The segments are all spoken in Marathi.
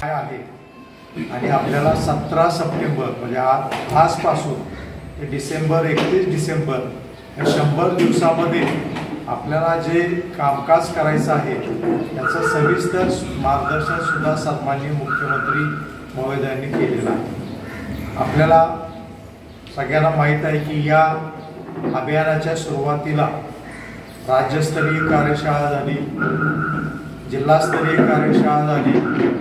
काय आहे आणि आपल्याला 17 सप्टेंबर म्हणजे आजपासून ते डिसेंबर 31 डिसेंबर या 100 दिवसामध्ये आपल्याला जे कामकाज करायचं आहे याचं सविस्तर मार्गदर्शन सुद्धा सन्माननीय मुख्यमंत्री महोदयांनी केलेलं आहे। आपल्याला सगळ्यांना माहीत आहे की या अभियानाच्या सुरुवातीला राज्यस्तरीय कार्यशाळा झाली, जिल्हास्तरीय कार्यशाळा झाली,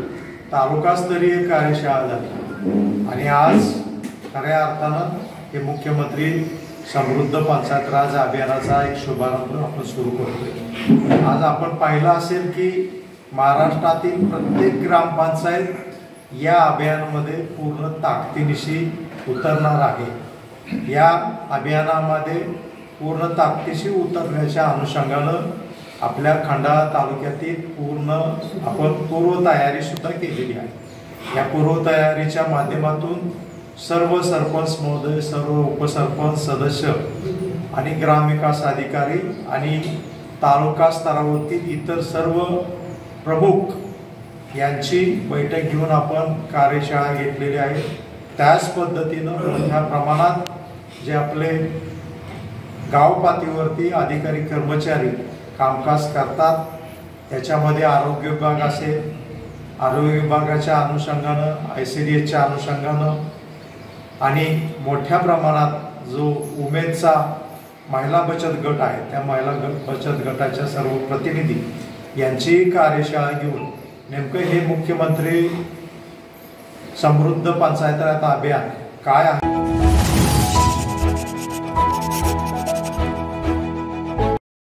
तालुकास्तरीय कार्यशाळा झाली आणि आज खऱ्या अर्थानं हे मुख्यमंत्री समृद्ध पंचायत राज अभियानाचा एक शुभारंभ आपण सुरू करतोय। आज आपण पाहिलं असेल की महाराष्ट्रातील प्रत्येक ग्रामपंचायत या अभियानामध्ये पूर्ण ताकदीनिशी उतरणार आहे। या अभियानामध्ये पूर्ण ताकदीशी उतरण्याच्या अनुषंगानं आपल्या खंडाळा तालुक्यातील पूर्ण आपण पूर्वतयारी सुद्धा केलेली आहे। या पूर्वतयारीच्या माध्यमातून सर्व सरपंच महोदय, सर्व उपसरपंच सदस्य आणि ग्रामविकास अधिकारी आणि तालुका स्तरावरील इतर सर्व प्रमुख यांची बैठक घेऊन आपण कार्यशाळा घेतलेली आहे। त्याच पद्धतीनं मोठ्या प्रमाणात जे आपले गाव पातळीवरती अधिकारी कर्मचारी कामकाज करतात त्याच्यामध्ये आरोग्य विभाग असेल, आरोग्य विभागाच्या अनुषंगानं ICDSच्या अनुषंगानं आणि मोठ्या प्रमाणात जो उमेदचा महिला बचत गट आहे त्या महिला बचत गटाच्या सर्व प्रतिनिधी यांची कार्यशाळा घेऊन नेमकं हे मुख्यमंत्री समृद्ध पंचायत राज अभियान काय आहे